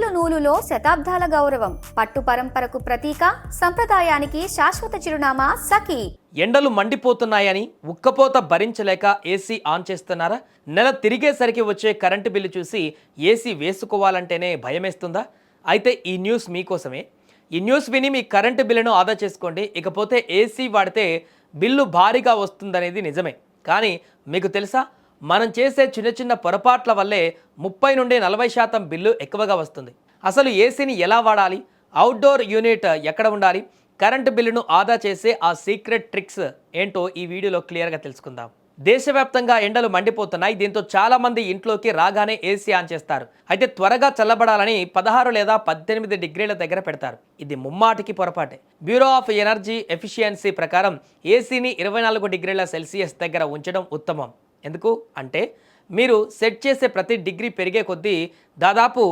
నూలు నూలులో శతాబ్దాల గౌరవం, పట్టు పరంపరకు ప్రతీక, సంప్రదాయానికి శాశ్వత చిరునామా సఖీ. ఎండలు మండిపోతున్నాయని ఉక్కపోత భరించలేక ఏసీ ఆన్ చేస్తున్నారా? నెల తిరిగేసరికి వచ్చే కరెంటు బిల్లు చూసి ఏసీ వేసుకోవాలంటేనే భయమేస్తుందా? అయితే ఈ న్యూస్ మీకోసమే. ఈ న్యూస్ విని మీ కరెంటు బిల్లును ఆదా చేసుకోండి. ఇకపోతే ఏసీ వాడితే బిల్లు భారీగా వస్తుందనేది నిజమే. కానీ మీకు తెలుసా, మనం చేసే చిన్న చిన్న పొరపాట్ల వల్లే 30 నుండి 40% బిల్లు ఎక్కువగా వస్తుంది. అసలు ఏసీని ఎలా వాడాలి, అవుట్డోర్ యూనిట్ ఎక్కడ ఉండాలి, కరెంటు బిల్లును ఆదా చేసే ఆ సీక్రెట్ ట్రిక్స్ ఏంటో ఈ వీడియోలో క్లియర్గా తెలుసుకుందాం. దేశవ్యాప్తంగా ఎండలు మండిపోతున్నాయి. దీంతో చాలా మంది ఇంట్లోకి రాగానే ఏసీ ఆన్ చేస్తారు. అయితే త్వరగా చల్లబడాలని 16 లేదా 18 డిగ్రీల దగ్గర పెడతారు. ఇది ముమ్మాటికి పొరపాటే. బ్యూరో ఆఫ్ ఎనర్జీ ఎఫిషియన్సీ ప్రకారం ఏసీని 24 డిగ్రీల సెల్సియస్ దగ్గర ఉంచడం ఉత్తమం. ఎందుకు అంటే, మీరు సెట్ చేసే ప్రతి డిగ్రీ పెరిగే కొద్దీ దాదాపు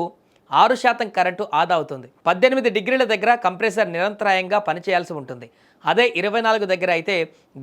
6% కరెంటు ఆదా అవుతుంది. 18 డిగ్రీల దగ్గర కంప్రెసర్ నిరంతరాయంగా పనిచేయాల్సి ఉంటుంది. అదే 24 దగ్గర అయితే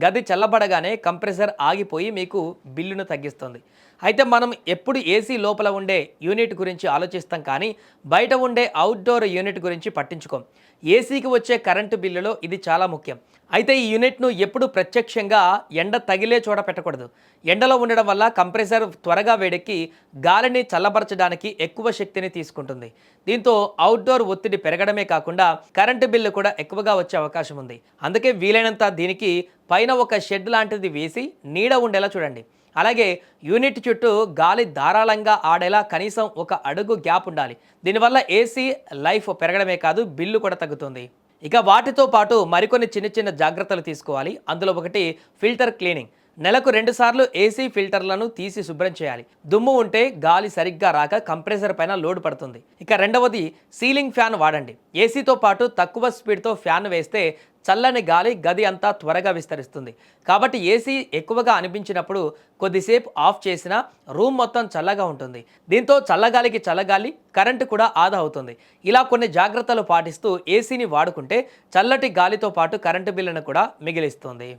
గది చల్లబడగానే కంప్రెసర్ ఆగిపోయి మీకు బిల్లును తగ్గిస్తుంది. అయితే మనం ఎప్పుడు ఏసీ లోపల ఉండే యూనిట్ గురించి ఆలోచిస్తాం, కానీ బయట ఉండే అవుట్డోర్ యూనిట్ గురించి పట్టించుకోం. ఏసీకి వచ్చే కరెంటు బిల్లులో ఇది చాలా ముఖ్యం. అయితే ఈ యూనిట్ను ఎప్పుడు ప్రత్యక్షంగా ఎండ తగిలే చోట పెట్టకూడదు. ఎండలో ఉండడం వల్ల కంప్రెసర్ త్వరగా వేడెక్కి గాలిని చల్లబరచడానికి ఎక్కువ శక్తిని తీసుకుంటుంది. దీంతో అవుట్డోర్ ఒత్తిడి పెరగడమే కాకుండా కరెంటు బిల్లు కూడా ఎక్కువగా వచ్చే అవకాశం ఉంది. అందుకే వీలైనంత దీనికి పైన ఒక షెడ్ లాంటిది వేసి నీడ ఉండేలా చూడండి. అలాగే యూనిట్ చుట్టూ గాలి ధారాళంగా ఆడేలా కనీసం 1 అడుగు గ్యాప్ ఉండాలి. దీనివల్ల ఏసీ లైఫ్ పెరగడమే కాదు, బిల్లు కూడా తగ్గుతుంది. ఇక వాటితో పాటు మరికొన్ని చిన్న చిన్న జాగ్రత్తలు తీసుకోవాలి. అందులో ఒకటి ఫిల్టర్ క్లీనింగ్. నెలకు 2 సార్లు ఏసీ ఫిల్టర్లను తీసి శుభ్రం చేయాలి. దుమ్ము ఉంటే గాలి సరిగ్గా రాక కంప్రెసర్ పైన లోడ్ పడుతుంది. ఇక రెండవది, సీలింగ్ ఫ్యాన్ వాడండి. ఏసీతో పాటు తక్కువ స్పీడ్తో ఫ్యాన్ వేస్తే చల్లని గాలి గది అంతా త్వరగా విస్తరిస్తుంది. కాబట్టి ఏసీ ఎక్కువగా అనిపించినప్పుడు కొద్దిసేపు ఆఫ్ చేసినా రూమ్ మొత్తం చల్లగా ఉంటుంది. దీంతో చల్లగాలికి చల్లగాలి, కరెంటు కూడా ఆదా అవుతుంది. ఇలా కొన్ని జాగ్రత్తలు పాటిస్తూ ఏసీని వాడుకుంటే చల్లటి గాలితో పాటు కరెంటు బిల్లును కూడా మిగిలిస్తుంది.